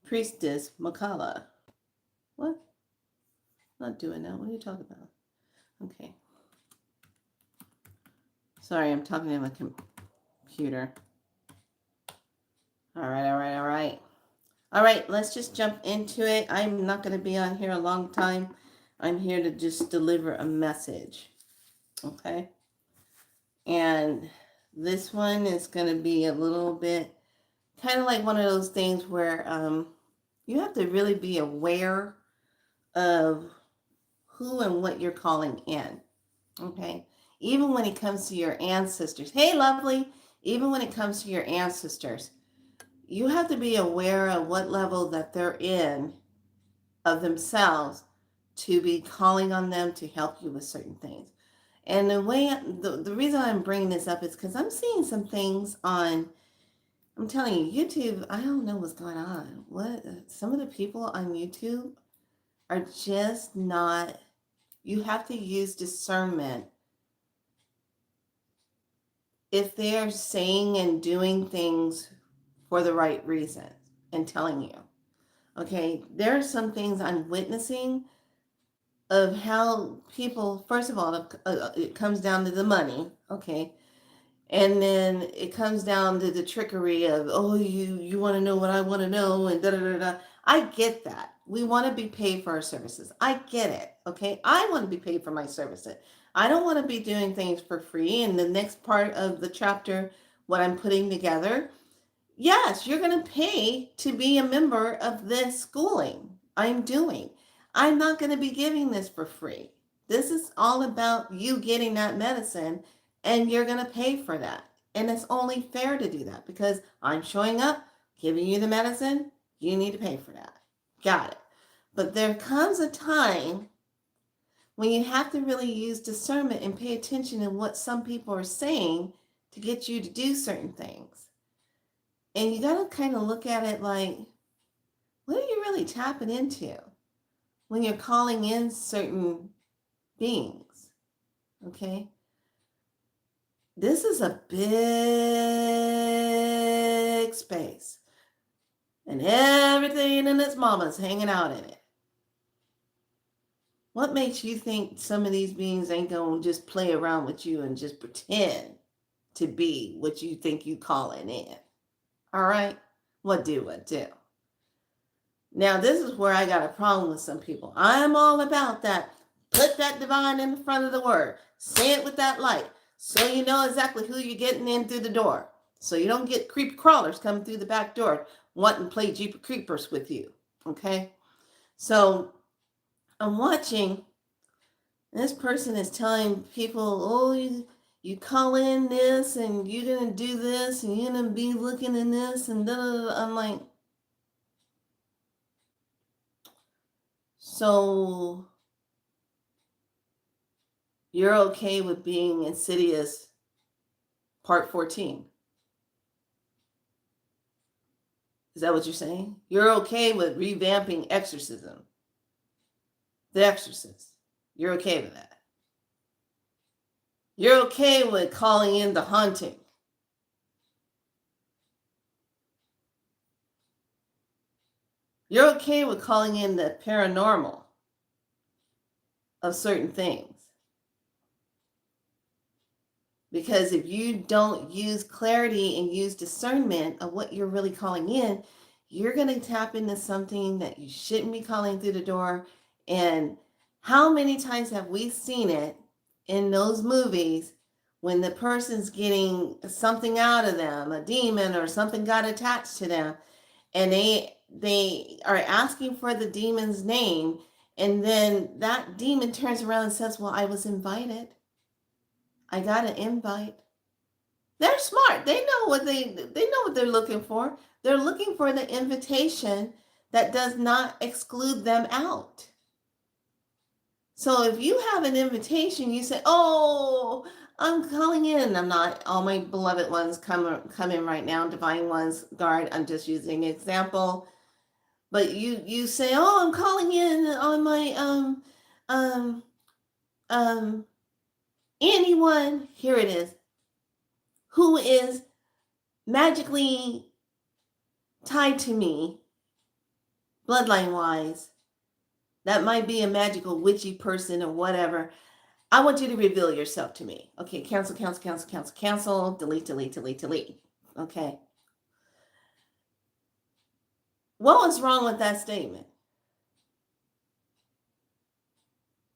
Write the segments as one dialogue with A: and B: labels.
A: Priestess Makala. What? Not doing that. What are you talking about? Okay. Sorry, I'm talking to my computer. All right, all right, all right. All right, let's just jump into it. I'm not going to be on here a long time. I'm here to just deliver a message. Okay? And this one is going to be a little bit kind of like one of those things where you have to really be aware of who and what you're calling in. Okay? Even when it comes to your ancestors. Hey, lovely. Even when it comes to your ancestors, you have to be aware of what level that they're in of themselves to be calling on them to help you with certain things. And the reason I'm bringing this up is because I'm seeing some things on, I'm telling you, YouTube, I don't know what's going on. Some of the people on YouTube are just not, you have to use discernment if they are saying and doing things for the right reasons and telling you. Okay, there are some things I'm witnessing of how people, first of all, it comes down to the money, okay? And then it comes down to the trickery of, oh, you want to know what I want to know, and da da da da. I get that. We want to be paid for our services. I get it, okay? I want to be paid for my services. I don't want to be doing things for free. And the next part of the chapter, what I'm putting together, yes, you're going to pay to be a member of this schooling I'm doing. I'm not going to be giving this for free. This is all about you getting that medicine, and you're going to pay for that. And it's only fair to do that because I'm showing up, giving you the medicine. You need to pay for that. Got it. But there comes a time when you have to really use discernment and pay attention to what some people are saying to get you to do certain things. And you got to kind of look at it like, what are you really tapping into when you're calling in certain beings? Okay? This is a big space. And everything in its mama's hanging out in it. What makes you think some of these beings ain't going to just play around with you and just pretend to be what you think you calling in? All right? What do? Now, this is where I got a problem with some people. I'm all about that. Put that divine in the front of the word. Say it with that light. So you know exactly who you're getting in through the door. So you don't get creepy crawlers coming through the back door wanting to play Jeepers Creepers with you. Okay? So I'm watching. This person is telling people, oh, you call in this and you're going to do this and you're going to be looking in this and da da da. I'm like, so you're okay with being Insidious Part 14? Is that what you're saying? You're okay with revamping Exorcism? The Exorcist. You're okay with that? You're okay with calling in the haunting? You're okay with calling in the paranormal of certain things? Because if you don't use clarity and use discernment of what you're really calling in, you're going to tap into something that you shouldn't be calling through the door. And how many times have we seen it in those movies when the person's getting something out of them, a demon or something got attached to them, and they are asking for the demon's name, and then that demon turns around and says, well, I was invited. I got an invite. They're smart. They know what they're looking for. They're looking for the invitation that does not exclude them out. So if you have an invitation, you say, "Oh, I'm calling in." I'm not. All my beloved ones come in right now. Divine ones, guard. I'm just using an example. But you say, "Oh, I'm calling in on my anyone." Here it is. Who is magically tied to me bloodline wise, that might be a magical witchy person or whatever. I want you to reveal yourself to me. Okay, cancel, cancel, cancel, cancel, cancel, delete, delete, delete, delete. Okay. What was wrong with that statement?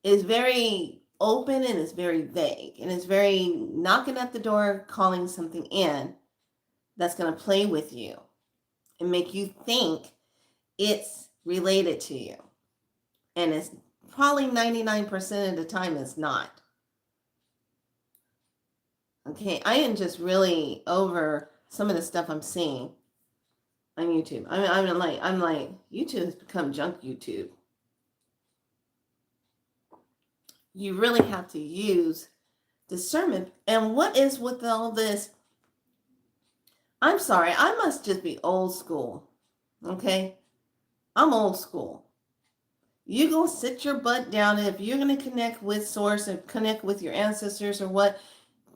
A: It's very open and it's very vague and it's very knocking at the door, calling something in that's going to play with you and make you think it's related to you. And it's probably 99% of the time it's not. Okay, I am just really over some of the stuff I'm seeing on YouTube. I'm like, YouTube has become junk YouTube. You really have to use discernment. And what is with all this? I'm sorry, I must just be old school. Okay? I'm old school. You go sit your butt down, and if you're going to connect with source and connect with your ancestors or what,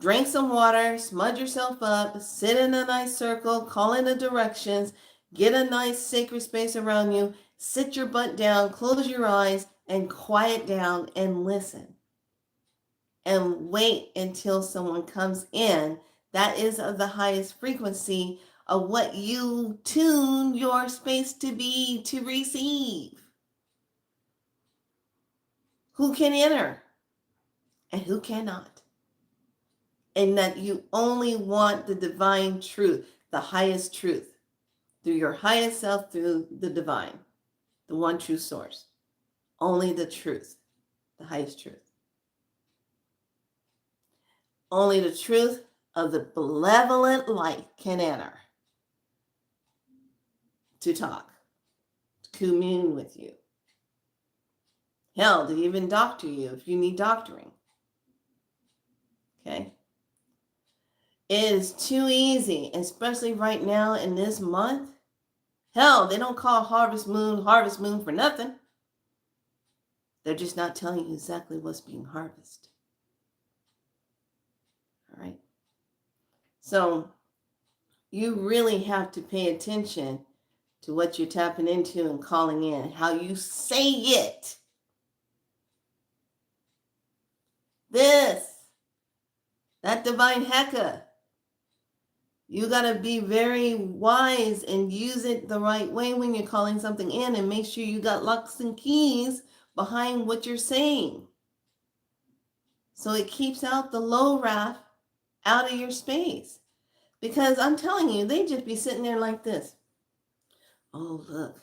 A: drink some water, smudge yourself up, sit in a nice circle, call in the directions, get a nice sacred space around you, sit your butt down, close your eyes, and quiet down and listen. And wait until someone comes in that is of the highest frequency of what you tune your space to be to receive. Who can enter and who cannot. And that you only want the divine truth, the highest truth, through your highest self, through the divine, the one true source. Only the truth, the highest truth. Only the truth of the benevolent light can enter to talk, to commune with you. Hell, to even doctor you if you need doctoring. Okay? It is too easy, especially right now in this month. Hell, they don't call Harvest Moon for nothing. They're just not telling you exactly what's being harvested. All right? So you really have to pay attention to what you're tapping into and calling in, how you say it. That divine Heka. You got to be very wise and use it the right way when you're calling something in, and make sure you got locks and keys behind what you're saying. So it keeps out the low wrath out of your space. Because I'm telling you, they just be sitting there like this. Oh, look.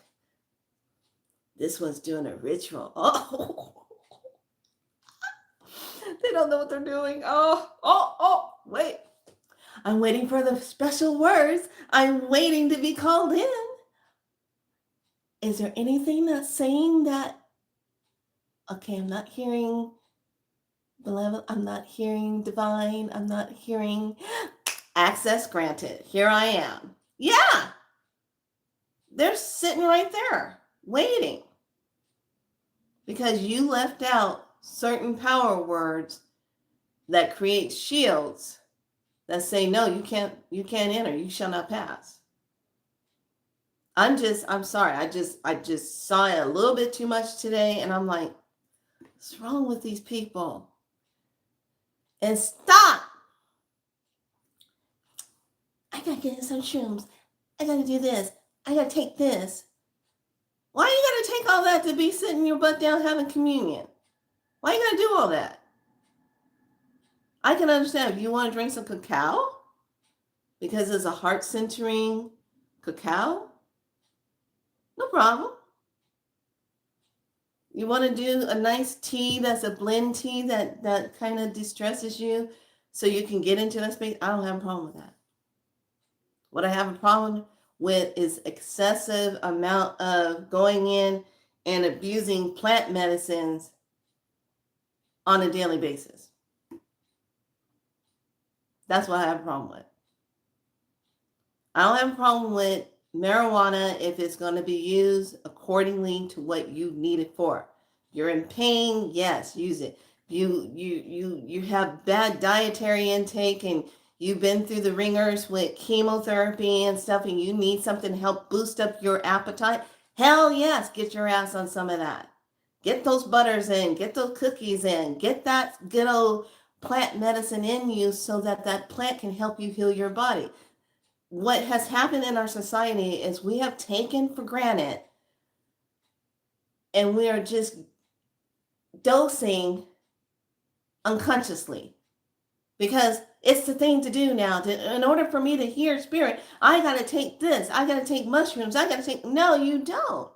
A: This one's doing a ritual. Oh. They don't know what they're doing. Wait. I'm waiting for the special words. I'm waiting to be called in. Is there anything that's saying that, okay, I'm not hearing beloved, I'm not hearing divine, I'm not hearing access granted. Here I am. Yeah. They're sitting right there waiting because you left out certain power words that create shields that say, no, you can't enter, you shall not pass. I'm sorry. I just saw it a little bit too much today, and I'm like, what's wrong with these people? And stop. I gotta get in some shrooms. I gotta do this. I gotta take this. Why you gotta take all that to be sitting your butt down having communion? Why you gotta do all that? I can understand if you want to drink some cacao because it's a heart-centering cacao. No problem. You want to do a nice tea that's a blend tea that kind of distresses you so you can get into that space. I don't have a problem with that. What I have a problem with is excessive amount of going in and abusing plant medicines on a daily basis. That's what I have a problem with. I don't have a problem with marijuana if it's going to be used accordingly to what you need it for. You're in pain, yes, use it. You have bad dietary intake and you've been through the ringers with chemotherapy and stuff and you need something to help boost up your appetite. Hell yes, get your ass on some of that. Get those butters in, get those cookies in, get that good old plant medicine in you so that that plant can help you heal your body. What has happened in our society is we have taken for granted and we are just dosing unconsciously because it's the thing to do now. In order for me to hear spirit, I got to take this. I got to take mushrooms. I got to take. No, you don't.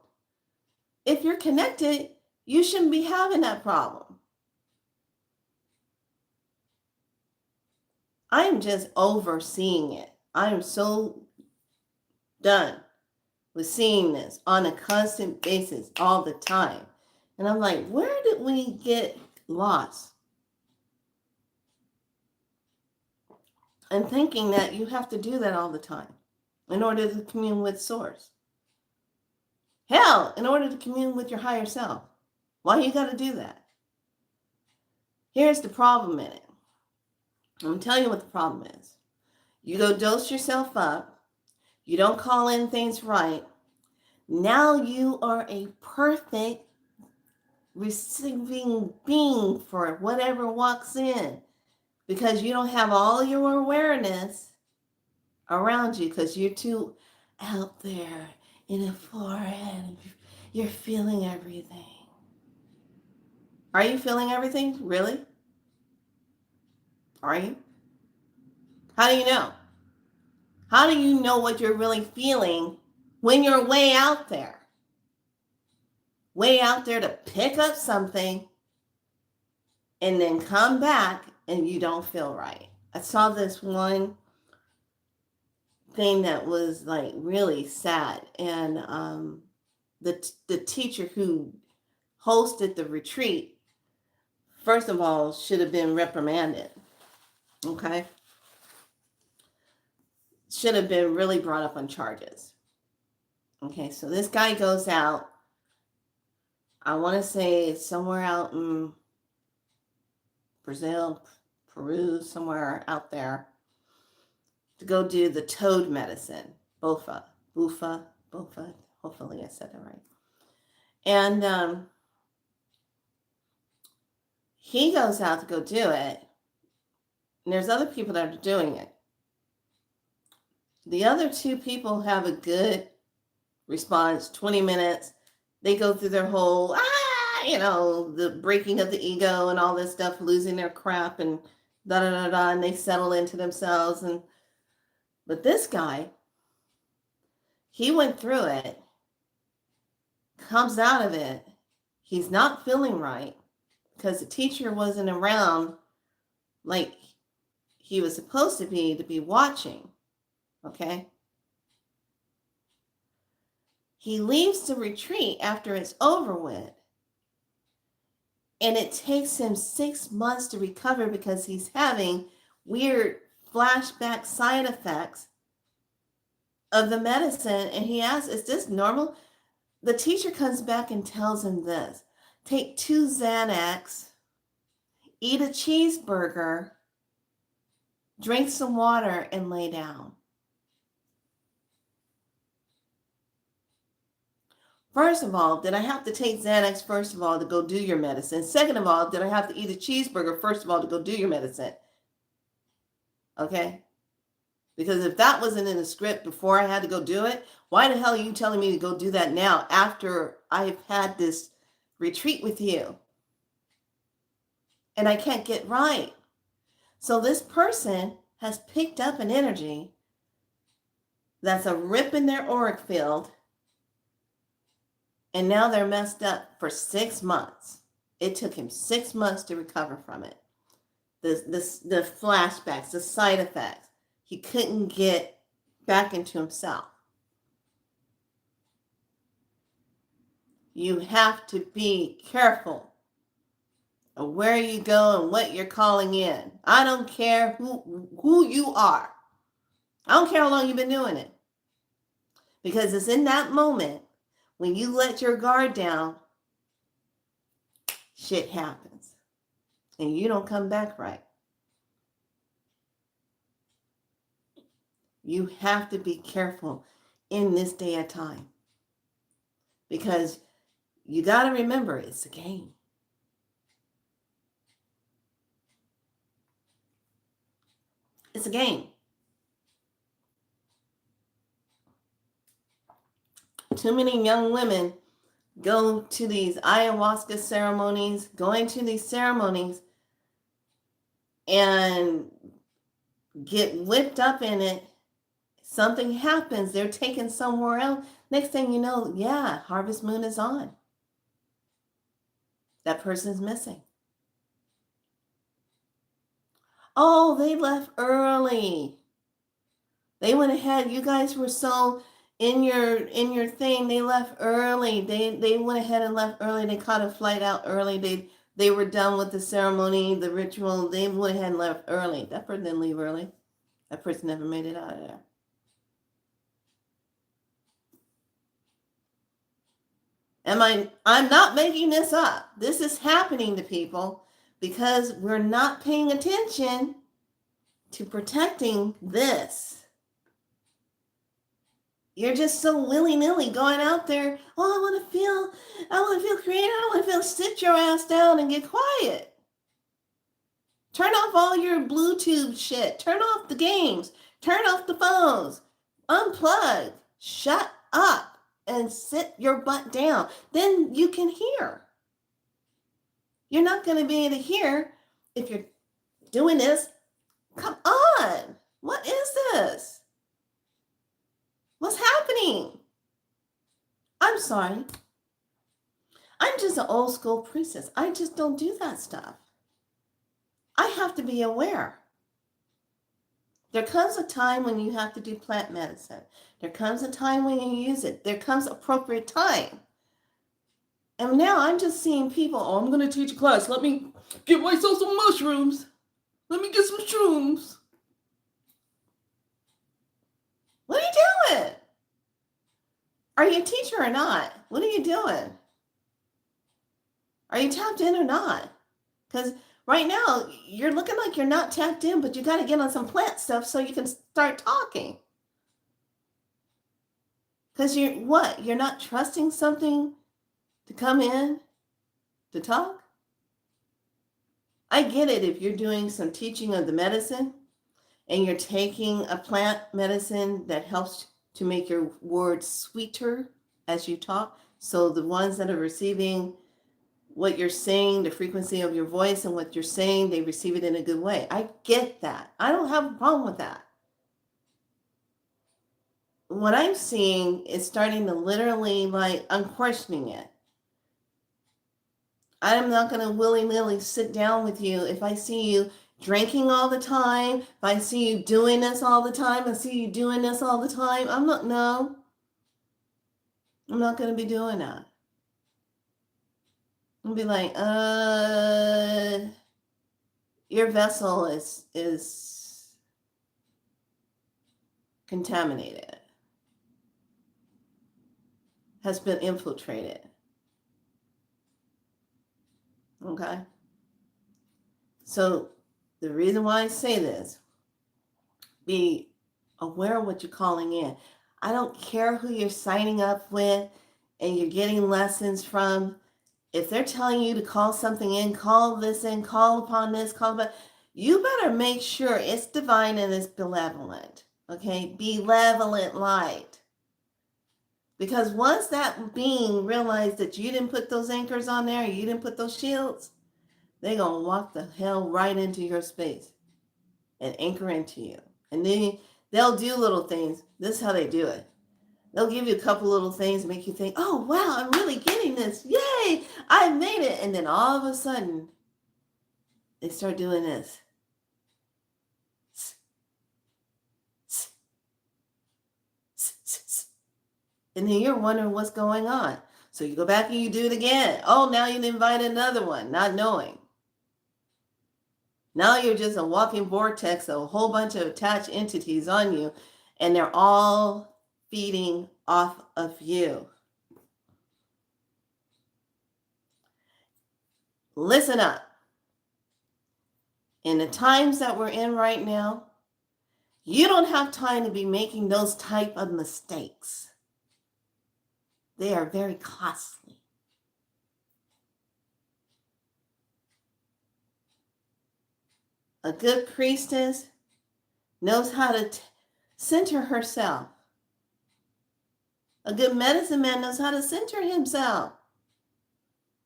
A: If you're connected, you shouldn't be having that problem. I'm just overseeing it. I am so done with seeing this on a constant basis all the time. And I'm like, where did we get lost? And thinking that you have to do that all the time in order to commune with Source. Hell, in order to commune with your higher self. Why you got to do that? Here's the problem in it. I'm going to tell you what the problem is. You go dose yourself up. You don't call in things right. Now you are a perfect receiving being for whatever walks in because you don't have all your awareness around you because you're too out there in the forehead. You're feeling everything. Are you feeling everything? Really? Are you? How do you know? How do you know what you're really feeling when you're way out there? Way out there to pick up something and then come back and you don't feel right. I saw this one thing that was like really sad, and the teacher who hosted the retreat, first of all, should have been reprimanded. Okay, should have been really brought up on charges. Okay, so this guy goes out. I want to say somewhere out in Brazil, Peru, somewhere out there, to go do the toad medicine, Bufa. Hopefully I said that right. And he goes out to go do it, and there's other people that are doing it. The other two people have a good response, 20 minutes. They go through their whole, the breaking of the ego and all this stuff, losing their crap and da-da-da-da, and they settle into themselves. But this guy, he went through it, comes out of it. He's not feeling right because the teacher wasn't around like he was supposed to be watching. Okay? He leaves the retreat after it's over with. And it takes him 6 months to recover because he's having weird flashback side effects of the medicine. And he asks, is this normal? The teacher comes back and tells him this: take 2 Xanax, eat a cheeseburger, drink some water, and lay down. First of all, did I have to take Xanax, first of all, to go do your medicine? Second of all, did I have to eat a cheeseburger, first of all, to go do your medicine? Okay? Because if that wasn't in the script before I had to go do it, why the hell are you telling me to go do that now after I've had this retreat with you? And I can't get right. So this person has picked up an energy that's a rip in their auric field, and now they're messed up for 6 months. It took him 6 months to recover from it. The flashbacks, the side effects. He couldn't get back into himself. You have to be careful of where you go and what you're calling in. I don't care who you are. I don't care how long you've been doing it. Because it's in that moment when you let your guard down, shit happens. And you don't come back right. You have to be careful in this day and time. because you got to remember it's a game. It's a game. Too many young women go to these ayahuasca ceremonies, going to these ceremonies and get whipped up in it. Something happens, they're taken somewhere else. Next thing you know, yeah, harvest moon is on. That person's missing. Oh, they left early. They went ahead. You guys were so in your thing. They left early. They went ahead and left early. They caught a flight out early. They were done with the ceremony, the ritual. They went ahead and left early. That person didn't leave early. That person never made it out of there. I'm not making this up. This is happening to people because we're not paying attention to protecting this. You're just so willy-nilly going out there. Oh, I want to feel creative. I want to feel, sit your ass down and get quiet. Turn off all your Bluetooth shit. Turn off the games. Turn off the phones. Unplug. Shut up and sit your butt down. Then you can hear. You're not going to be able to hear if you're doing this. Come on. What is this? What's happening? I'm sorry. I'm just an old school priestess. I just don't do that stuff. I have to be aware. There comes a time when you have to do plant medicine. There comes a time when you use it. There comes appropriate time. And now I'm just seeing people, oh, I'm going to teach a class. Let me get myself some mushrooms. Let me get some shrooms. What are you doing? Are you a teacher or not? What are you doing? Are you tapped in or not? Because right now, you're looking like you're not tapped in, but you got to get on some plant stuff so you can start talking. Because you're not trusting something to come in to talk? I get it if you're doing some teaching of the medicine and you're taking a plant medicine that helps to make your words sweeter as you talk. So the ones that are receiving what you're saying, the frequency of your voice and what you're saying, they receive it in a good way. I get that. I don't have a problem with that. What I'm seeing is starting to literally, I'm questioning it. I'm not going to willy-nilly sit down with you if I see you drinking all the time, if I see you doing this all the time, I'm not going to be doing that. I'll be like, your vessel is contaminated, has been infiltrated. Okay? So the reason why I say this, be aware of what you're calling in. I don't care who you're signing up with and you're getting lessons from. If they're telling you to call something in, call this in, call upon this, you better make sure it's divine and it's benevolent. Okay? Benevolent light. Because once that being realized that you didn't put those anchors on there, you didn't put those shields, they're going to walk the hell right into your space and anchor into you. And then they'll do little things. This is how they do it. They'll give you a couple little things to make you think, oh, wow, I'm really getting this. Yay, I made it. And then all of a sudden, they start doing this. And then you're wondering what's going on. So you go back and you do it again. Oh, now you invite another one, not knowing. Now you're just a walking vortex of a whole bunch of attached entities on you, and they're all feeding off of you. Listen up. In the times that we're in right now, you don't have time to be making those type of mistakes. They are very costly. A good priestess knows how to center herself. A good medicine man knows how to center himself.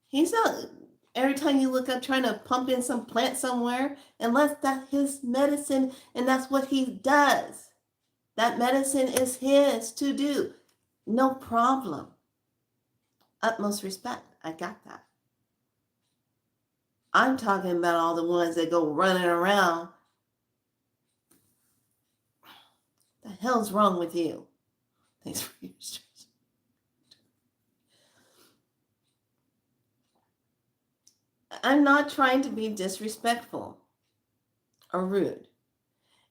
A: He's not every time you look up trying to pump in some plant somewhere, unless that's his medicine and that's what he does. That medicine is his to do. No problem. Utmost respect. I got that. I'm talking about all the ones that go running around. The hell's wrong with you? Thanks for your stress. I'm not trying to be disrespectful or rude.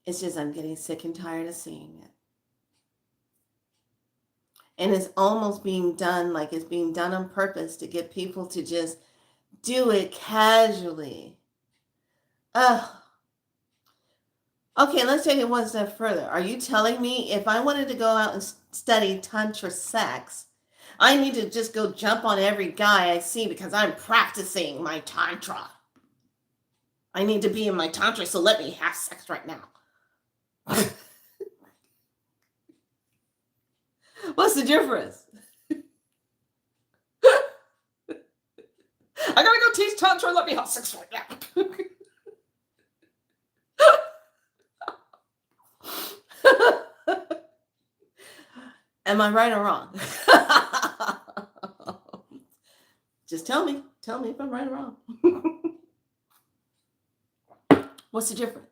A: It's just I'm getting sick and tired of seeing it. And it's almost being done like it's being done on purpose to get people to just do it casually. Ugh. Okay, let's take it one step further. Are you telling me if I wanted to go out and study Tantra sex, I need to just go jump on every guy I see because I'm practicing my Tantra? I need to be in my Tantra, so let me have sex right now. What's the difference? I gotta go teach Tantra, let me have sex right now. Am I right or wrong? Just tell me if I'm right or wrong. What's the difference?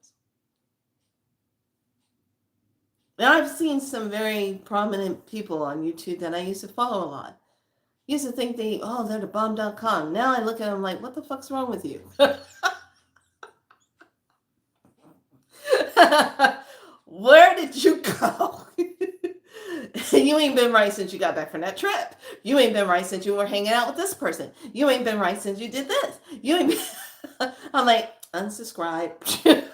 A: Now, I've seen some very prominent people on YouTube that I used to follow a lot. Used to think they're the bomb.com. Now I look at them like, what the fuck's wrong with you? Where did you go? You ain't been right since you got back from that trip. You ain't been right since you were hanging out with this person. You ain't been right since you did this. You ain't been... I'm like, unsubscribe.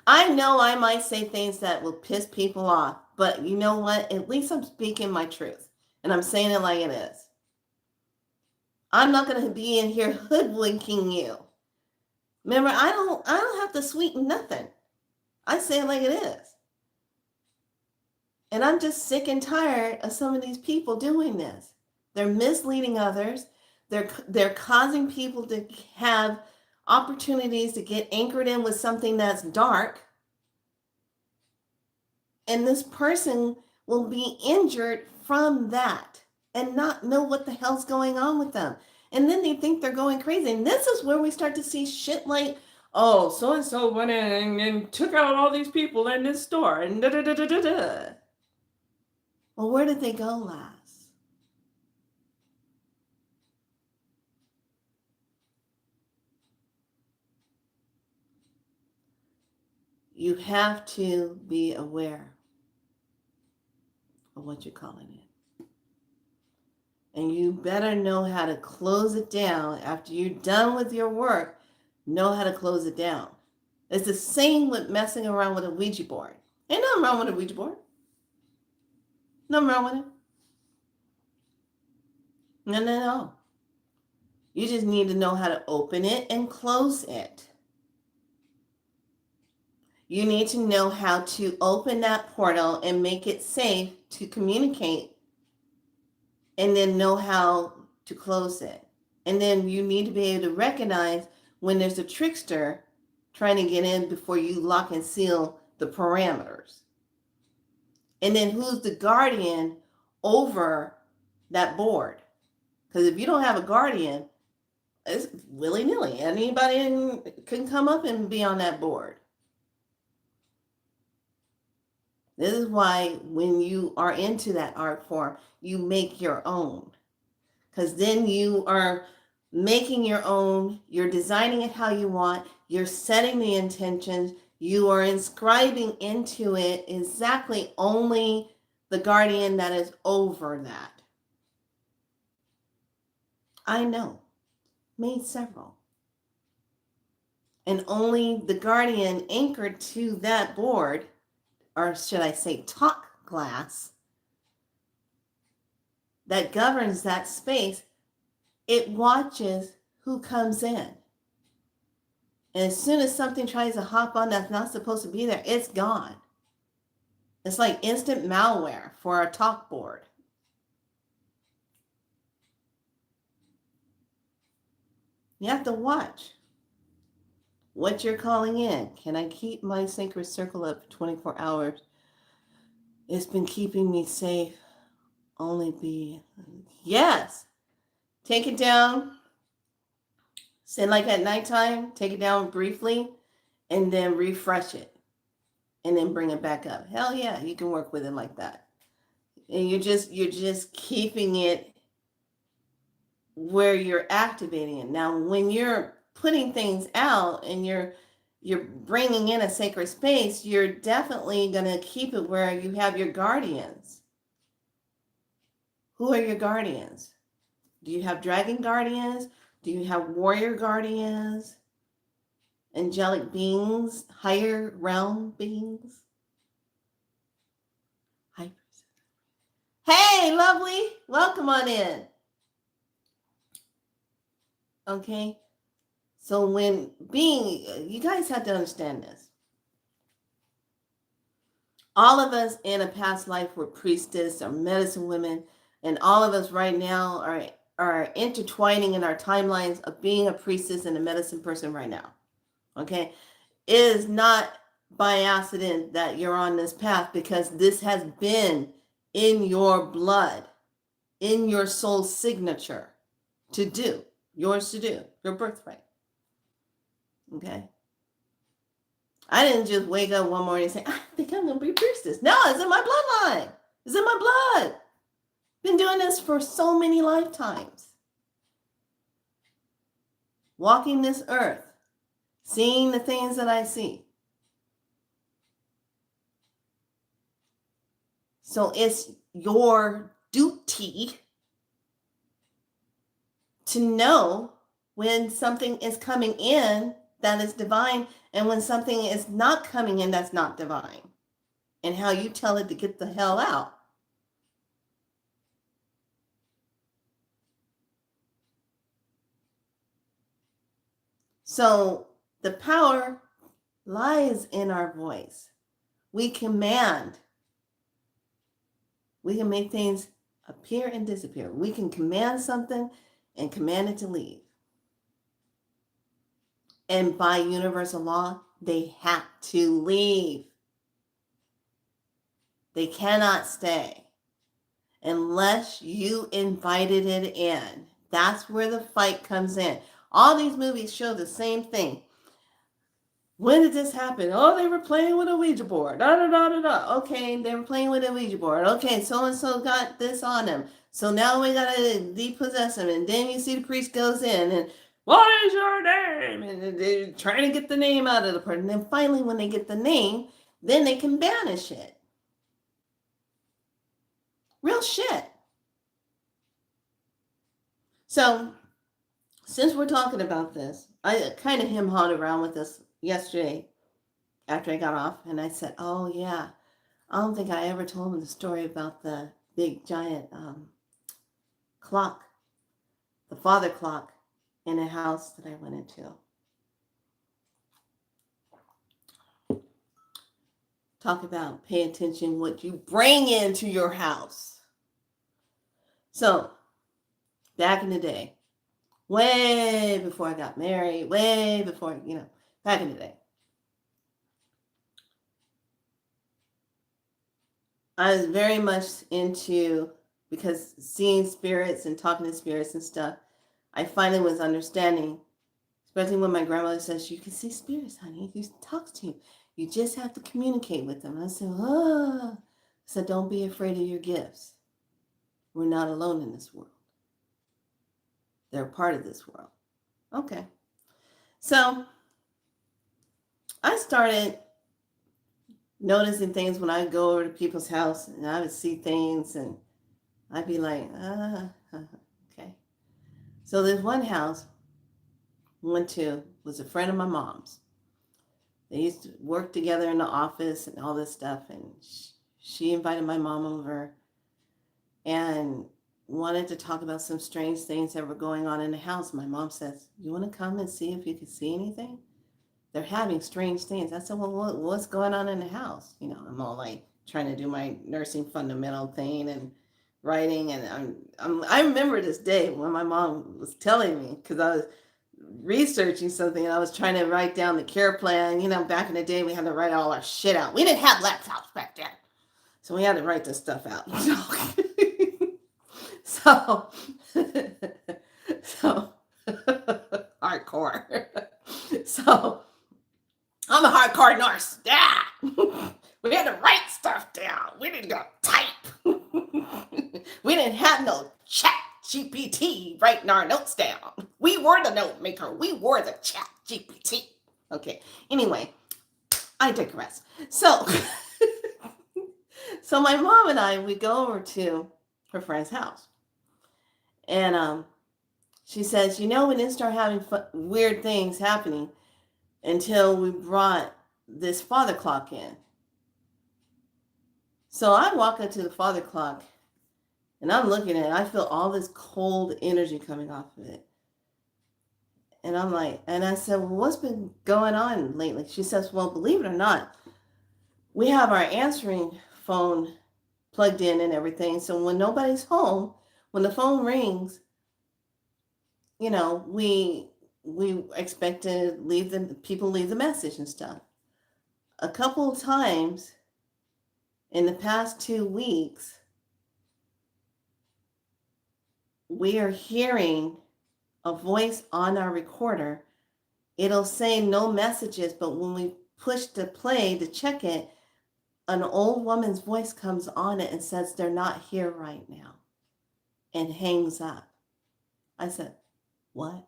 A: I know I might say things that will piss people off, but you know what? At least I'm speaking my truth, and I'm saying it like it is. I'm not going to be in here hoodwinking you. Remember, I don't have to sweeten nothing. I say it like it is. And I'm just sick and tired of some of these people doing this. They're misleading others. They're causing people to have opportunities to get anchored in with something that's dark. And this person will be injured from that and not know what the hell's going on with them. And then they think they're going crazy. And this is where we start to see shit like, oh, so-and-so went in and took out all these people in this store and da-da-da-da-da-da. Well, where did they go last? You have to be aware of what you're calling it. And you better know how to close it down after you're done with your work. Know how to close it down. It's the same with messing around with a Ouija board. Ain't nothing wrong with a Ouija board. Nothing wrong with it. No. You just need to know how to open it and close it. You need to know how to open that portal and make it safe to communicate, and then know how to close it. And then you need to be able to recognize when there's a trickster trying to get in before you lock and seal the parameters. And then who's the guardian over that board? Because if you don't have a guardian, it's willy-nilly. Anybody can come up and be on that board. This is why when you are into that art form, you make your own. Because then you are making your own, you're designing it how you want, you're setting the intentions, you are inscribing into it exactly only the guardian that is over that. I know, made several. And only the guardian anchored to that board or should I say talk glass, that governs that space, it watches who comes in. And as soon as something tries to hop on that's not supposed to be there, it's gone. It's like instant malware for a talk board. You have to watch what you're calling in. Can I keep my sacred circle up for 24 hours? It's been keeping me safe. Only be. Yes. Take it down. Say like at nighttime, take it down briefly and then refresh it and then bring it back up. Hell yeah, you can work with it like that. And you're just keeping it where you're activating it. Now, when you're putting things out and you're bringing in a sacred space, you're definitely going to keep it where you have your guardians. Who are your guardians? Do you have dragon guardians? Do you have warrior guardians? Angelic beings? Higher realm beings? Hey, lovely. Welcome on in. Okay. So when you guys have to understand this. All of us in a past life were priestess or medicine women, and all of us right now are intertwining in our timelines of being a priestess and a medicine person right now. Okay. It is not by accident that you're on this path, because this has been in your blood, in your soul signature to do, yours to do, your birthright. Okay. I didn't just wake up one morning and say, I think I'm going to be a priestess. No, it's in my bloodline. It's in my blood. Been doing this for so many lifetimes. Walking this earth, seeing the things that I see. So it's your duty to know when something is coming in that is divine and when something is not coming in that's not divine, and how you tell it to get the hell out. So the power lies in our voice. We command. We can make things appear and disappear. We can command something and command it to leave. And by universal law, they have to leave. They cannot stay unless you invited it in. That's where the fight comes in. All these movies show the same thing. When did this happen? Oh, they were playing with a Ouija board. Da, da, da, da, da. Okay, they were playing with a Ouija board. Okay, so-and-so got this on them. So now we got to depossess them. And then you see the priest goes in and, what is your name? And they're trying to get the name out of the person. And then finally, when they get the name, then they can banish it. Real shit. So, since we're talking about this, I kind of hem-hawed around with this yesterday after I got off, and I said, oh yeah, I don't think I ever told him the story about the big giant clock, the father clock in a house that I went into. Talk about pay attention what you bring into your house. So, back in the day, way before I got married, way before, back in the day, I was very much into, because seeing spirits and talking to spirits and stuff, I finally was understanding, especially when my grandmother says, you can see spirits, honey. He talks to you. You just have to communicate with them. And I said, I said, don't be afraid of your gifts. We're not alone in this world. They're a part of this world. Okay. So I started noticing things when I go over to people's house, and I would see things and I'd be like, okay. So there's one house I went to, was a friend of my mom's. They used to work together in the office and all this stuff. And she invited my mom over and wanted to talk about some strange things that were going on in the house. My mom says, "You want to come and see if you can see anything? They're having strange things." I said, "Well, what's going on in the house?" I'm all like trying to do my nursing fundamental thing and writing. And I remember this day when my mom was telling me, because I was researching something and I was trying to write down the care plan. Back in the day, we had to write all our shit out. We didn't have laptops back then. So we had to write this stuff out. So, so hardcore. So I'm a hardcore nurse. Yeah. We had to write stuff down. We didn't go type. We didn't have no chat GPT writing our notes down. We were the note maker. We were the chat GPT. Okay. Anyway, I digress. So, so my mom and I, we go over to her friend's house. And she says, we didn't start having weird things happening until we brought this father clock in. So I walk up to the father clock and I'm looking at it. I feel all this cold energy coming off of it. And I'm like, and I said, "Well, what's been going on lately?" She says, "Well, believe it or not, we have our answering phone plugged in and everything. So when nobody's home, when the phone rings, we expect to leave the message and stuff. A couple of times in the past 2 weeks, we are hearing a voice on our recorder. It'll say no messages, but when we push the play to check it, an old woman's voice comes on it and says they're not here right now and hangs up." I said, "What?"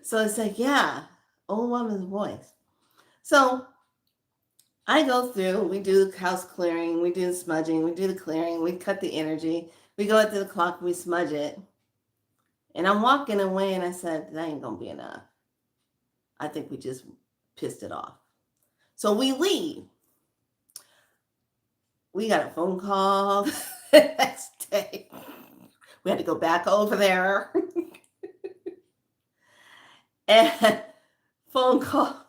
A: So it's like, yeah, old woman's voice. So I go through, we do the house clearing, we do the smudging, we do the clearing, we cut the energy, we go up to the clock, we smudge it. And I'm walking away and I said, that ain't going to be enough. I think we just pissed it off. So we leave. We got a phone call the next day. We had to go back over there. And phone call.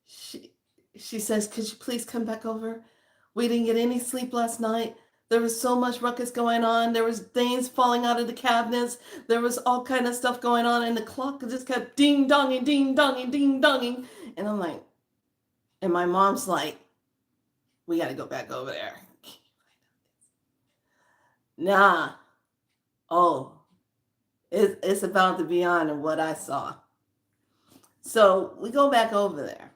A: She says, "Could you please come back over? We didn't get any sleep last night. There was so much ruckus going on. There was things falling out of the cabinets. There was all kind of stuff going on. And the clock just kept ding-donging, ding-donging, ding-donging." And I'm like, and my mom's like, "We got to go back over there." Nah. Oh, it's about to be on what I saw. So we go back over there.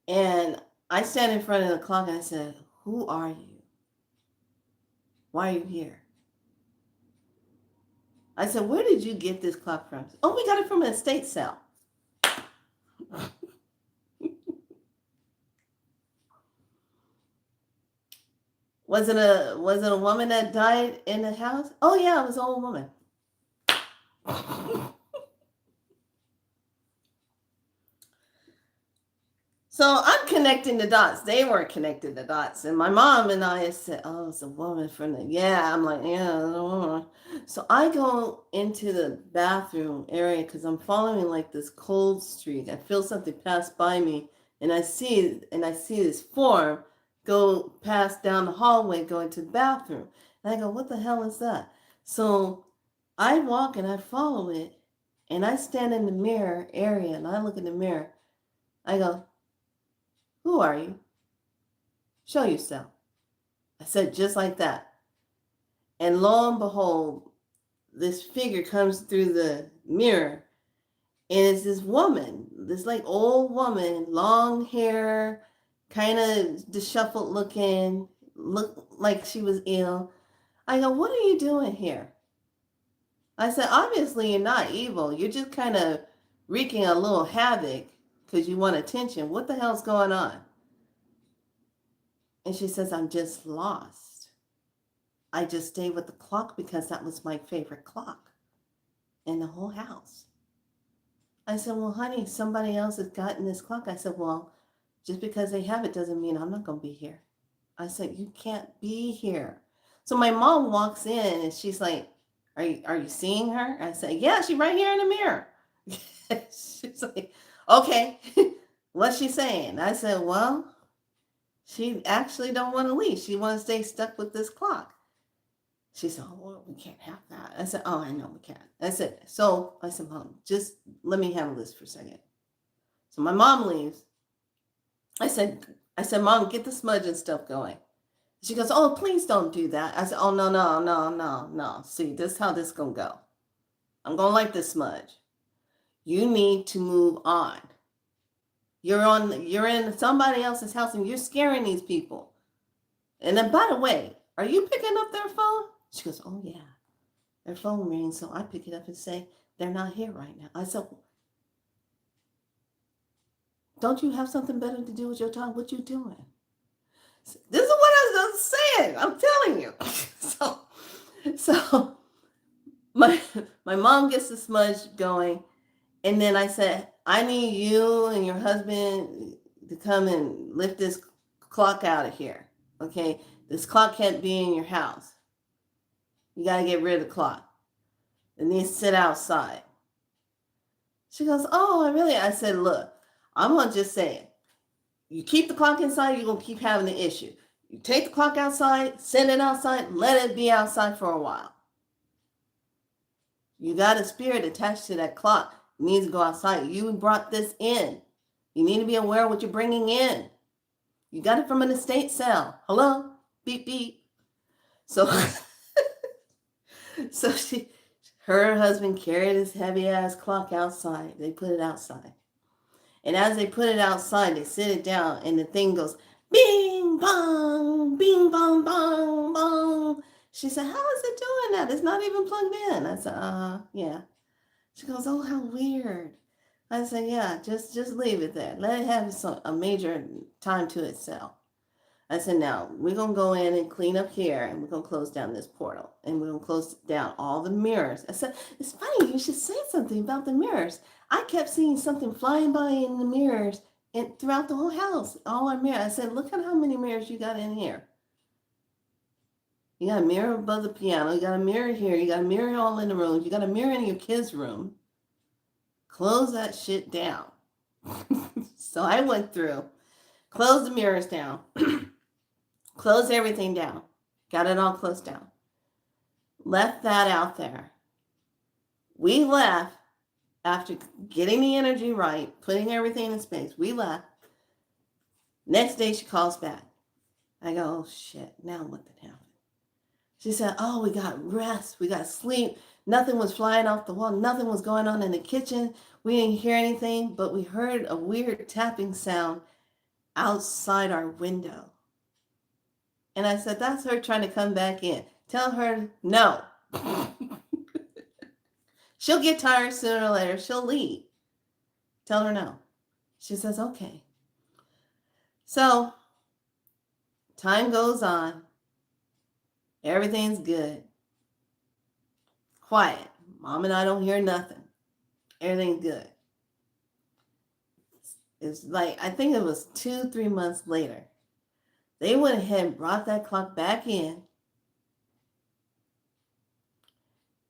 A: And I stand in front of the clock and I said, "Who are you? Why are you here?" I said, "Where did you get this clock from?" "Oh, we got it from an estate sale." Was it a woman that died in the house? "Oh yeah, it was an old woman." So I'm connecting the dots. They weren't connecting the dots. And my mom and I said, "Oh, it's a woman from the," yeah. I'm like, "Yeah, it's a woman." So I go into the bathroom area because I'm following like this cold streak. I feel something pass by me and I see this form go past down the hallway going to the bathroom. And I go, "What the hell is that?" So I walk and I follow it and I stand in the mirror area and I look in the mirror. I go, "Who are you? Show yourself." I said just like that. And lo and behold, this figure comes through the mirror. And it's this woman, this like old woman, long hair, kind of disheveled looking, looked like she was ill. I go, "What are you doing here?" I said, "Obviously you're not evil. You're just kind of wreaking a little havoc because you want attention. What the hell's going on?" And she says, "I'm just lost. I just stayed with the clock because that was my favorite clock in the whole house." I said, well, honey, somebody else has gotten this clock. I said, well, just because they have it doesn't mean I'm not going to be here. I said, you can't be here. So my mom walks in and she's like, are you seeing her? I said, yeah, she's right here in the mirror. She's like, okay, what's she saying? I said, well, she actually don't want to leave. She wants to stay stuck with this clock. She said, oh, well, we can't have that. I said, oh, I know we can't. I said, Mom, just let me handle this for a second. So my mom leaves. I said, Mom, get the smudge and stuff going. She goes, oh, please don't do that. I said, oh, no. See, this is how this is going to go. I'm going to light this smudge. You need to move on. You're in somebody else's house and you're scaring these people. And then, by the way, are you picking up their phone? She goes, oh, yeah. Their phone rings, so I pick it up and say, they're not here right now. I said, don't you have something better to do with your time? What you doing? This is what I was saying. I'm telling you. So my mom gets the smudge going, and then I said, I need you and your husband to come and lift this clock out of here. Okay, this clock can't be in your house. You got to get rid of the clock. It needs to sit outside. She goes, oh, really? I said, look, I'm going to just say it. You keep the clock inside, you're going to keep having the issue. You take the clock outside, send it outside, let it be outside for a while. You got a spirit attached to that clock. It needs to go outside. You brought this in. You need to be aware of what you're bringing in. You got it from an estate sale. Hello? Beep, beep. So, her husband carried his heavy ass clock outside. They put it outside. And as they put it outside, they sit it down and the thing goes bing, bong, bing, bong, bong, bong. She said, how is it doing that? It's not even plugged in. I said, yeah. She goes, oh, how weird. I said, yeah, just leave it there. Let it have a major time to itself. I said, now, we're going to go in and clean up here, and we're going to close down this portal, and we're going to close down all the mirrors. I said, it's funny, you should say something about the mirrors. I kept seeing something flying by in the mirrors and throughout the whole house, all our mirrors. I said, look at how many mirrors you got in here. You got a mirror above the piano. You got a mirror here. You got a mirror all in the rooms. You got a mirror in your kids' room. Close that shit down. So I went through, closed the mirrors down, closed everything down, got it all closed down. Left that out there. We left after getting the energy right, putting everything in space. We left. Next day she calls back. I go, oh shit, now what did happen? She said, oh, we got rest. We got sleep. Nothing was flying off the wall. Nothing was going on in the kitchen. We didn't hear anything, but we heard a weird tapping sound outside our window. And I said, that's her trying to come back in. Tell her no. She'll get tired sooner or later. She'll leave. Tell her no. She says, okay. So time goes on. Everything's good. Quiet. Mom and I don't hear nothing. Everything's good. It's like, I think it was 2-3 months later. They went ahead and brought that clock back in.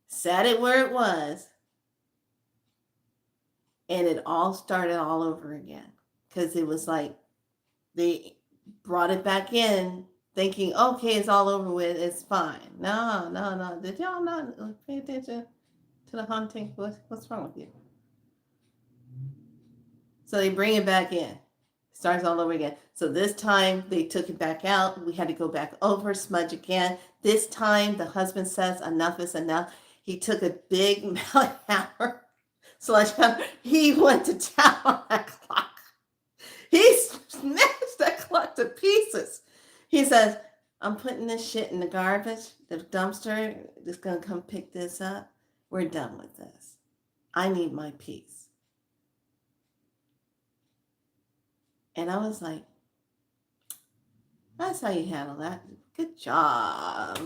A: Sat it where it was. And it all started all over again. Because it was like, they brought it back in thinking, okay, it's all over with, it's fine. No. Did y'all not pay attention to the haunting? What's wrong with you? So they bring it back in. Starts all over again. So this time they took it back out. We had to go back over, smudge again. This time the husband says enough is enough. He took a big mallet hammer, sledgehammer. He went to town on that clock. He smashed that clock to pieces. He says, I'm putting this shit in the garbage. The dumpster is going to come pick this up. We're done with this. I need my peace. And I was like, that's how you handle that. Good job.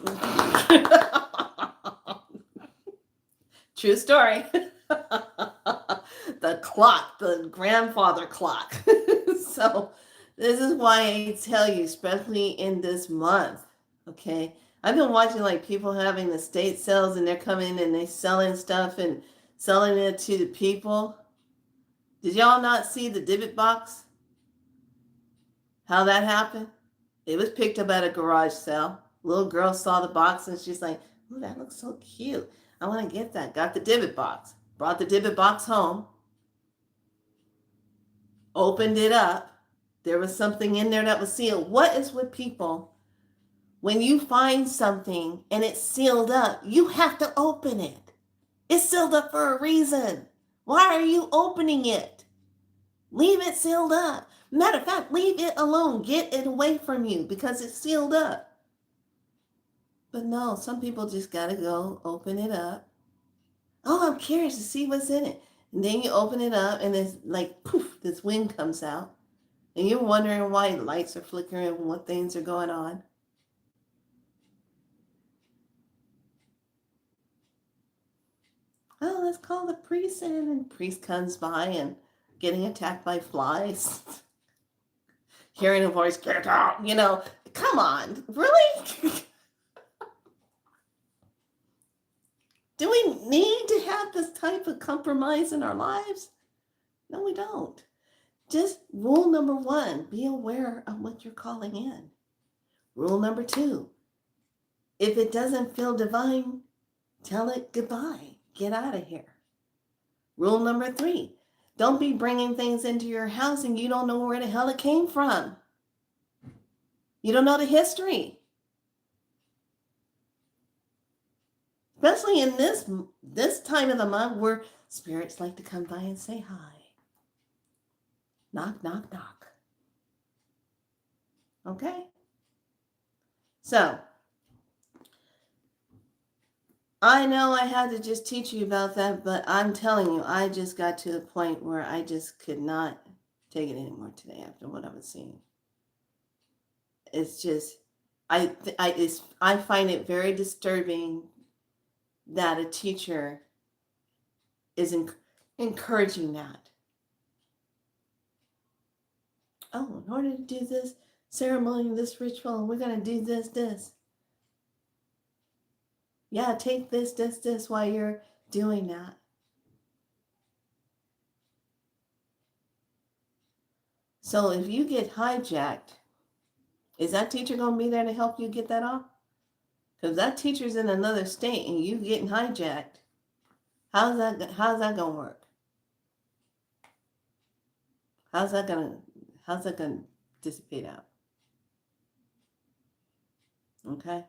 A: True story. the clock, the grandfather clock. So this is why I tell you, especially in this month, okay? I've been watching like people having the estate sales and they're coming and they selling stuff and selling it to the people. Did y'all not see the divot box? How that happened? It was picked up at a garage sale. Little girl saw the box and she's like, "Ooh, that looks so cute. I want to get that." Got the divot box. Brought the divot box home. Opened it up. There was something in there that was sealed. What is with people? When you find something and it's sealed up, you have to open it. It's sealed up for a reason. Why are you opening it? Leave it sealed up. Matter of fact, leave it alone. Get it away from you because it's sealed up. But no, some people just got to go open it up. Oh, I'm curious to see what's in it. And then you open it up and it's like, poof, this wind comes out. And you're wondering why lights are flickering and what things are going on. Oh, let's call the priest in. And priest comes by and getting attacked by flies. Hearing a voice, "Get out," come on, really? Do we need to have this type of compromise in our lives? No, we don't. Just rule number 1, be aware of what you're calling in. Rule number 2, if it doesn't feel divine, tell it goodbye. Get out of here. Rule number 3, don't be bringing things into your house and you don't know where the hell it came from. You don't know the history. Especially in this time of the month where spirits like to come by and say hi. Knock, knock, knock. Okay? So, I know I had to just teach you about that, but I'm telling you, I just got to the point where I just could not take it anymore today after what I was seeing. It's just, I find it very disturbing that a teacher is encouraging that. Oh, in order to do this ceremony, this ritual, we're going to do this. Yeah, take this while you're doing that. So if you get hijacked, is that teacher going to be there to help you get that off? Because that teacher's in another state and you getting hijacked, how's that going to work? How's that going to dissipate out? Okay?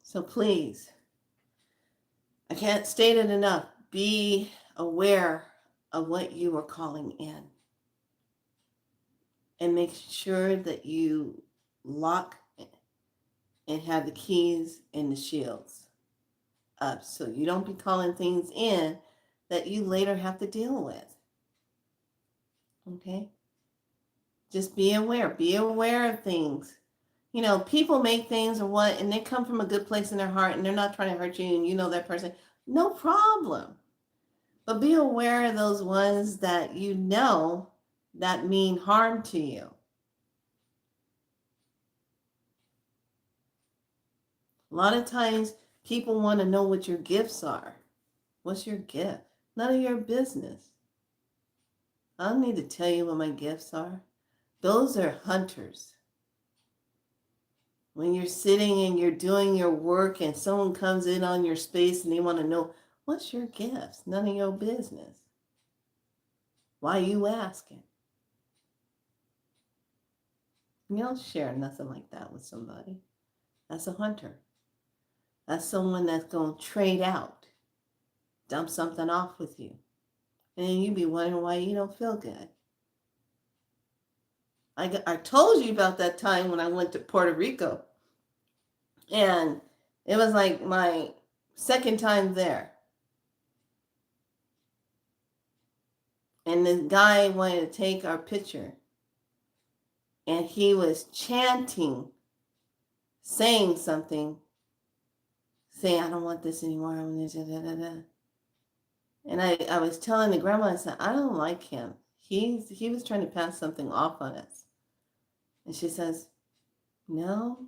A: So please, I can't state it enough. Be aware of what you are calling in. And make sure that you lock and have the keys and the shields up so you don't be calling things in that you later have to deal with. Okay? Just be aware. Be aware of things. People make things or what, and they come from a good place in their heart and they're not trying to hurt you and you know that person. No problem. But be aware of those ones that you know that mean harm to you. A lot of times people want to know what your gifts are. What's your gift? None of your business. I don't need to tell you what my gifts are. Those are hunters. When you're sitting and you're doing your work and someone comes in on your space and they want to know, what's your gifts? None of your business. Why are you asking? You don't share nothing like that with somebody. That's a hunter. That's someone that's going to trade out, dump something off with you. And then you be wondering why you don't feel good. I told you about that time when I went to Puerto Rico. And it was like my second time there. And the guy wanted to take our picture. And he was chanting, saying something, saying, "I don't want this anymore." And I was telling the grandma, I said, I don't like him. He was trying to pass something off on us. And she says, no.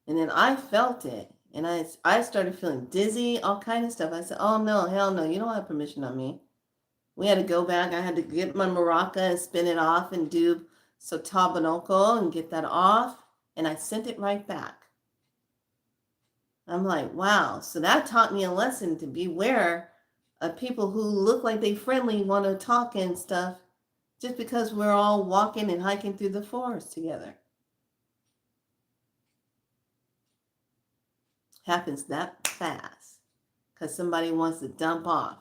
A: And then I felt it. And I started feeling dizzy, all kind of stuff. I said, oh no, hell no, you don't have permission on me. We had to go back. I had to get my maraca and spin it off and do sotabanoko and get that off. And I sent it right back. I'm like, wow. So that taught me a lesson to beware of people who look like they friendly, want to talk and stuff, just because we're all walking and hiking through the forest together. Happens that fast because somebody wants to dump off.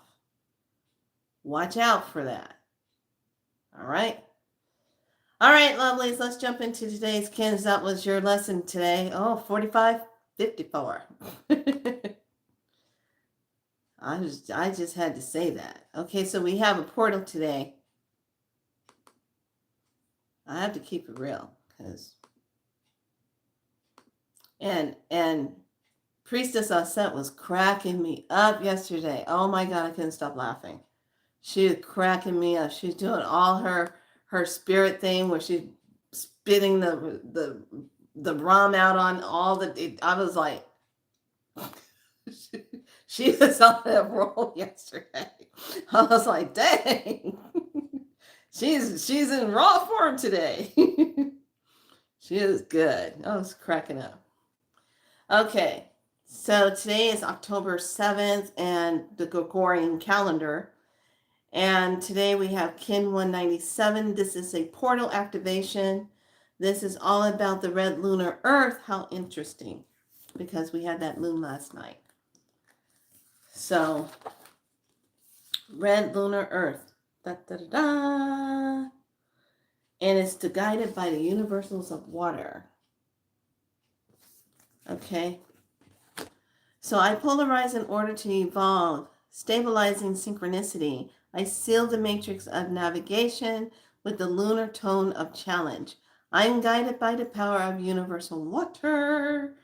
A: Watch out for that. All right. All right, lovelies, let's jump into today's Kins. That was your lesson today. Oh, 45:54. I just had to say that. Okay, so we have a portal today. I have to keep it real because and Priestess Osset was cracking me up yesterday. Oh my God, I couldn't stop laughing. She was cracking me up. She's doing all her spirit thing where she's spitting the rum out on all the. I was like, she was on that roll yesterday. I was like, dang, she's in raw form today. She is good. I was cracking up. Okay, so today is October 7th and the Gregorian calendar. And today we have Kin 197. This is a portal activation. This is all about the red lunar earth. How interesting, because we had that moon last night. So, red lunar earth. Da, da, da, da. And it's guided by the universals of water. Okay. So I polarize in order to evolve, stabilizing synchronicity. I seal the matrix of navigation with the lunar tone of challenge. I am guided by the power of universal water.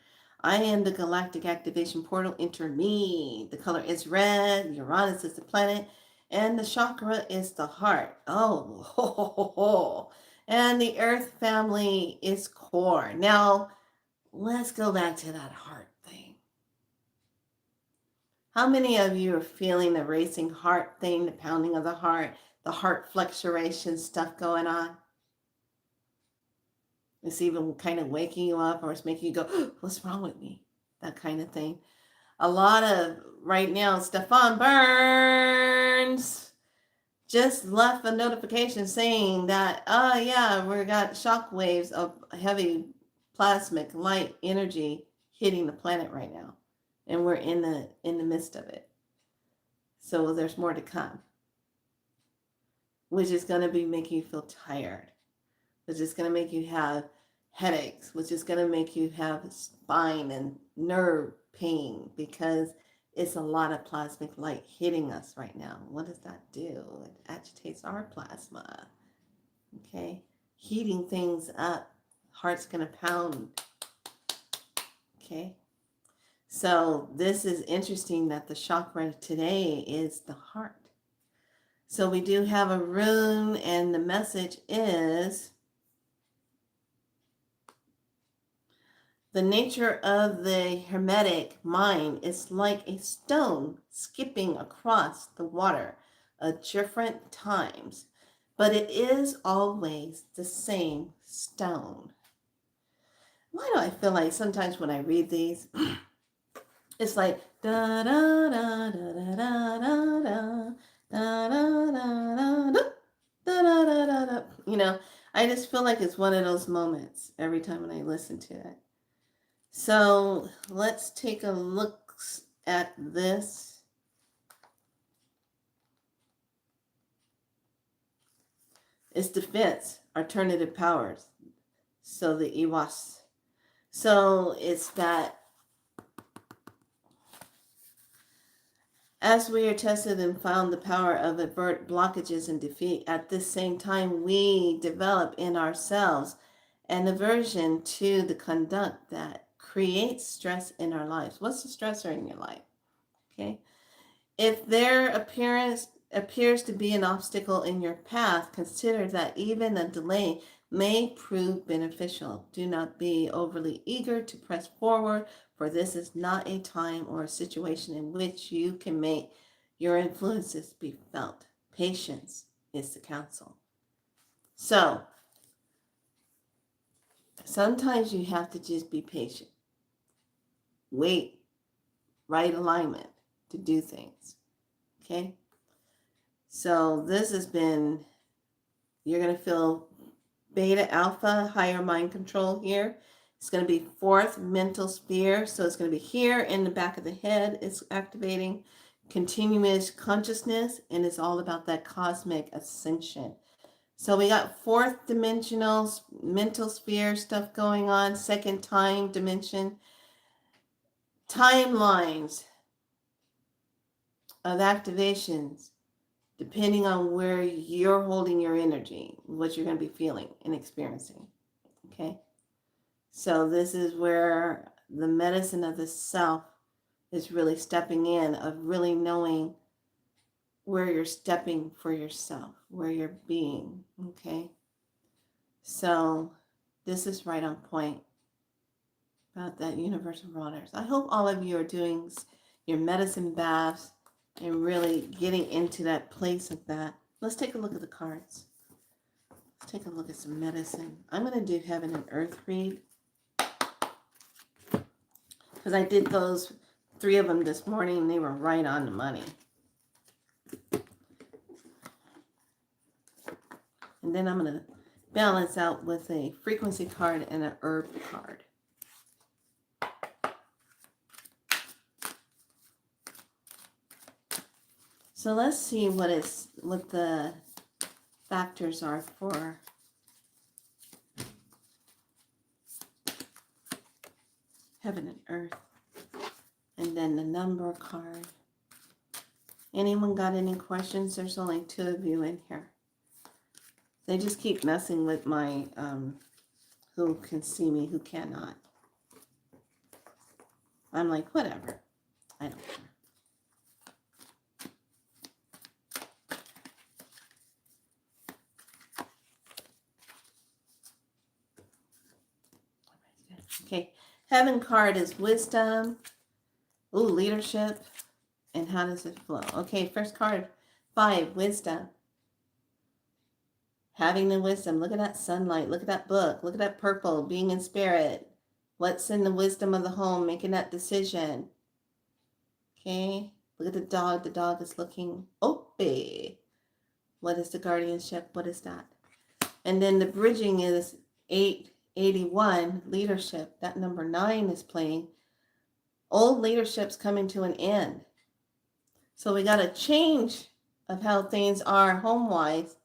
A: I am the galactic activation portal. Enter me. The color is red. Uranus is the planet. And the chakra is the heart. Oh, ho, ho, ho, ho. And the earth family is core. Now, let's go back to that heart thing. How many of you are feeling the racing heart thing, the pounding of the heart fluctuation stuff going on? It's even kind of waking you up, or it's making you go, what's wrong with me? That kind of thing. A lot of, right now, Stefan Burns just left a notification saying that, yeah, we got shock waves of heavy plasmic light energy hitting the planet right now. And we're in the midst of it. So there's more to come, which is going to be making you feel tired, which is going to make you have headaches, which is going to make you have spine and nerve pain, because it's a lot of plasmic light hitting us right now. What does that do? It agitates our plasma. Okay, heating things up. Heart's going to pound. Okay. So this is interesting that the chakra today is the heart. So we do have a rune, and the message is the nature of the Hermetic mind is like a stone skipping across the water at different times, but it is always the same stone. Why do I feel like sometimes when I read these, it's like da da da da da da da da da da da. You know, I just feel like it's one of those moments every time when I listen to it. So let's take a look at this. It's defense, alternative powers. So the Iwas. So it's that as we are tested and found the power of avert blockages and defeat, at the same time we develop in ourselves an aversion to the conduct that creates stress in our lives. What's the stressor in your life? Okay. If their appearance appears to be an obstacle in your path, consider that even a delay may prove beneficial. Do not be overly eager to press forward, for this is not a time or a situation in which you can make your influences be felt. Patience is the counsel. So, sometimes you have to just be patient. Wait, right alignment to do things. Okay? So, this has been, you're going to feel beta alpha, higher mind control here. It's going to be fourth mental sphere. So it's going to be here in the back of the head. It's activating continuous consciousness, and it's all about that cosmic ascension. So we got fourth dimensional mental sphere stuff going on, second time dimension, timelines of activations, depending on where you're holding your energy, what you're going to be feeling and experiencing. Okay. So this is where the medicine of the self is really stepping in, of really knowing where you're stepping for yourself, where you're being. Okay. So this is right on point about that universal waters. I hope all of you are doing your medicine baths and really getting into that place of that. Let's take a look at the cards. Let's take a look at some medicine. I'm going to do heaven and earth read, because I did those 3 of them this morning and they were right on the money. And then I'm going to balance out with a frequency card and an herb card. So let's see what the factors are for heaven and earth. And then the number card. Anyone got any questions? There's only 2 of you in here. They just keep messing with my who can see me, who cannot. I'm like, whatever. I don't care. Okay, heaven card is wisdom. Ooh, leadership. And how does it flow? Okay, first card, 5, wisdom. Having the wisdom. Look at that sunlight. Look at that book. Look at that purple, being in spirit. What's in the wisdom of the home, making that decision. Okay, look at the dog. The dog is looking open. What is the guardianship? What is that? And then the bridging is 881, leadership. That number 9 is playing. Old leadership's coming to an end. So we got a change of how things are home-wise,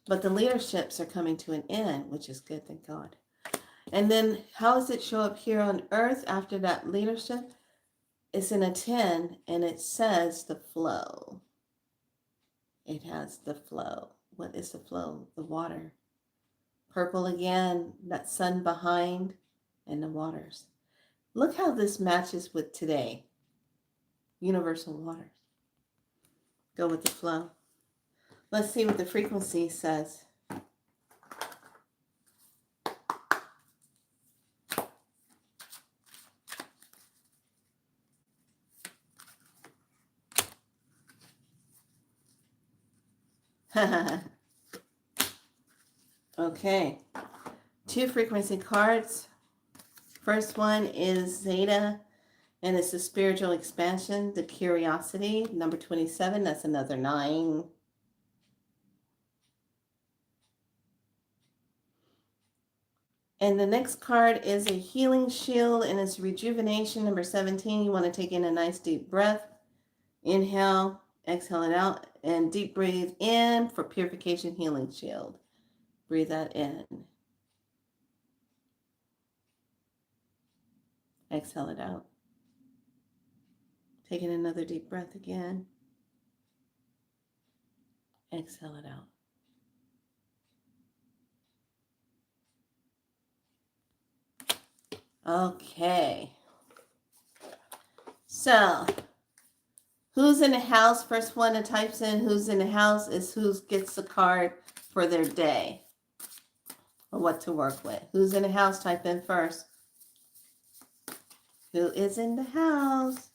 A: but the leaderships are coming to an end, which is good, thank God. And then how does it show up here on earth after that leadership? It's in a 10, and it says the flow. It has the flow. What is the flow? The water. Purple again, that sun behind, and the waters. Look how this matches with today. Universal waters. Go with the flow. Let's see what the frequency says. Okay. 2 frequency cards. First one is Zeta, and it's the spiritual expansion, the curiosity. Number 27, that's another 9. And the next card is a healing shield, and it's rejuvenation. Number 17, you want to take in a nice deep breath. Inhale, exhale it out, and deep breathe in for purification healing shield. Breathe that in. Exhale it out. Taking another deep breath again. Exhale it out. Okay. So, Who's in the house? First one that types in who's in the house is who gets the card for their day or what to work with. Who's in the house? Type in first. Who is in the house?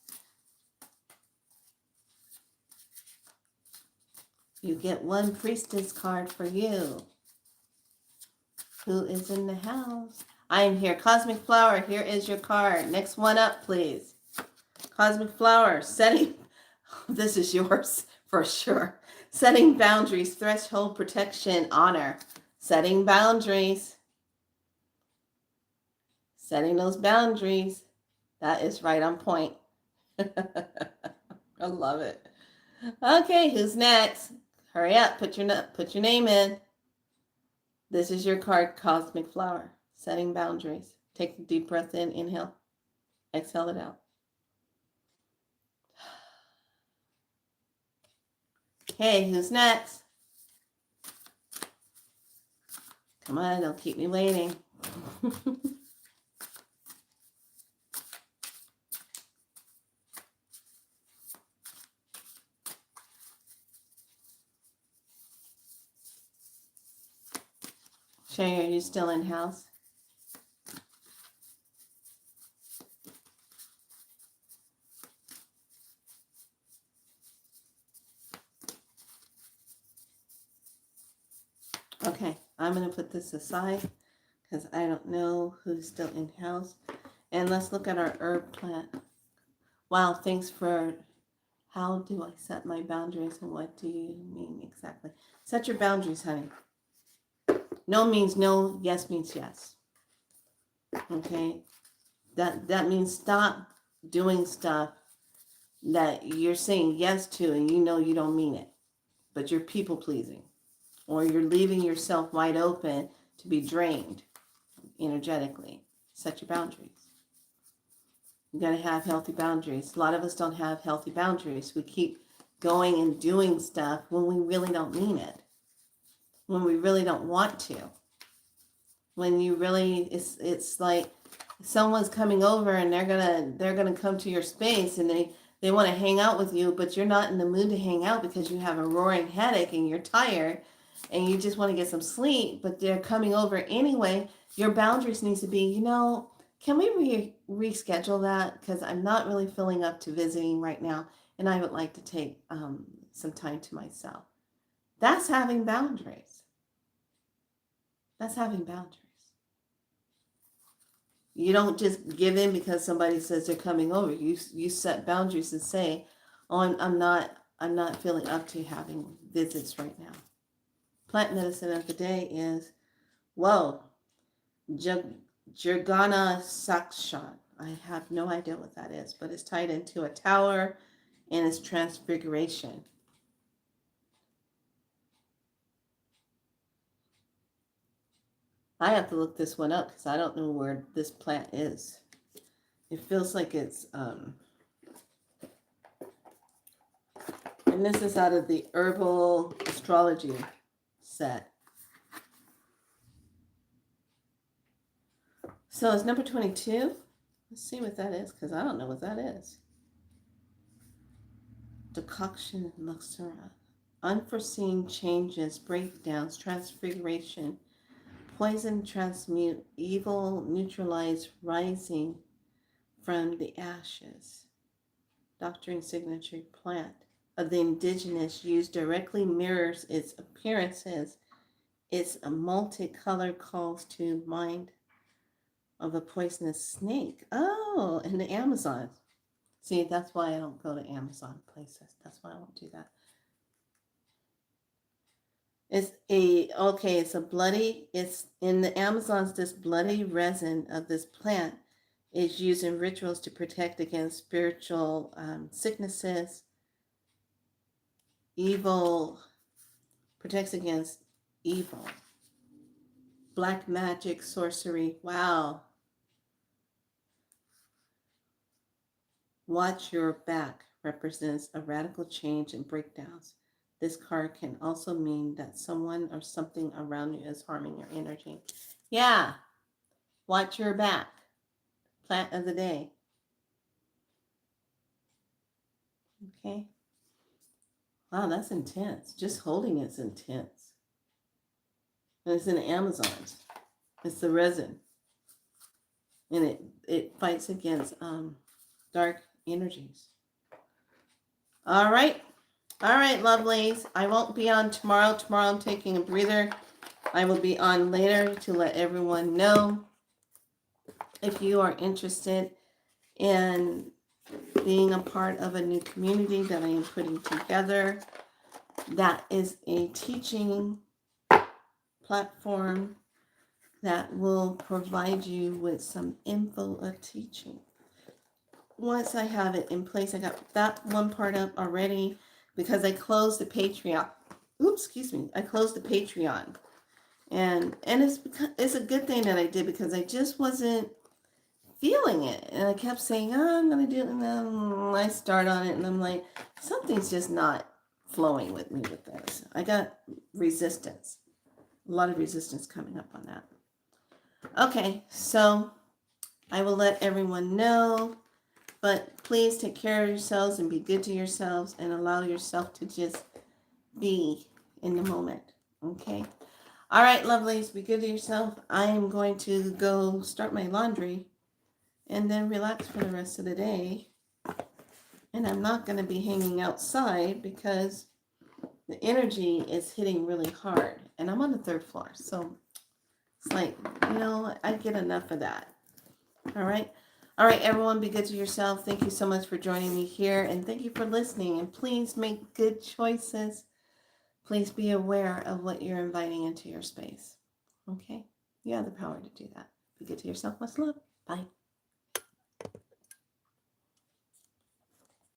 A: You get one priestess card for you. Who is in the house? I am here. Cosmic Flower, here is your card. Next one up, please. Cosmic Flower, setting, this is yours for sure. Setting boundaries, threshold protection, honor. Setting boundaries. Setting those boundaries. That is right on point. I love it. Okay, who's next? Hurry up, put your name in. This is your card, Cosmic Flower. Setting boundaries. Take a deep breath in, inhale. Exhale it out. Okay, who's next? Come on, don't keep me waiting. Sherry, are you still in house? Okay, I'm going to put this aside because I don't know who's still in house. And let's look at our herb plant. Wow, thanks for how do I set my boundaries and what do you mean exactly? Set your boundaries, honey. No means no, yes means yes. Okay? That means stop doing stuff that you're saying yes to and you know you don't mean it, but you're people pleasing. Or you're leaving yourself wide open to be drained energetically. Set your boundaries. You got to have healthy boundaries. A lot of us don't have healthy boundaries. We keep going and doing stuff when we really don't mean it. When we really don't want to. When you really, it's like someone's coming over and they're gonna come to your space and they want to hang out with you, but you're not in the mood to hang out because you have a roaring headache and you're tired and you just want to get some sleep, but they're coming over anyway. Your boundaries needs to be, can we reschedule that? Because I'm not really feeling up to visiting right now, and I would like to take some time to myself. That's having boundaries. That's having boundaries. You don't just give in because somebody says they're coming over. You set boundaries and say, "Oh, I'm not feeling up to having visits right now." Plant medicine of the day is, Jagana Sakshan. I have no idea what that is, but it's tied into a tower and it's transfiguration. I have to look this one up because I don't know where this plant is. It feels like it's, and this is out of the Herbal Astrology set. So it's number 22. Let's see what that is because I don't know what that is. Decoction Luxura. Unforeseen changes, breakdowns, transfiguration, poison transmute, evil neutralize, rising from the ashes. Doctoring signature plant of the indigenous use directly mirrors its appearances. Its a multicolored calls to mind of a poisonous snake. Oh, in the Amazon. See, that's why I don't go to Amazon places. That's why I won't do that. It's in the Amazons, this bloody resin of this plant is used in rituals to protect against spiritual sicknesses, protects against evil, black magic, sorcery. Wow. Watch your back represents a radical change and breakdowns. This card can also mean that someone or something around you is harming your energy. Yeah. Watch your back. Plant of the day. Okay. Wow, that's intense. Just holding it's intense. And it's in the Amazons. It's the resin. And it fights against dark energies. All right. All right, lovelies. I won't be on tomorrow. Tomorrow I'm taking a breather. I will be on later to let everyone know. If you are interested in being a part of a new community that I am putting together, that is a teaching platform that will provide you with some info of teaching. Once I have it in place, I got that one part up already because I closed the Patreon. Oops, excuse me. I closed the Patreon. And it's a good thing that I did because I just wasn't feeling it. And I kept saying, oh, I'm going to do it. And then I start on it and I'm like, something's just not flowing with me with this. I got resistance. A lot of resistance coming up on that. Okay, so I will let everyone know. But please take care of yourselves and be good to yourselves and allow yourself to just be in the moment. Okay? All right, lovelies, be good to yourself. I am going to go start my laundry and then relax for the rest of the day. And I'm not going to be hanging outside because the energy is hitting really hard. And I'm on the 3rd floor. So it's like, I get enough of that. All right? All right, everyone, be good to yourself. Thank you so much for joining me here. And thank you for listening. And please make good choices. Please be aware of what you're inviting into your space. Okay? You have the power to do that. Be good to yourself. Much love. Bye.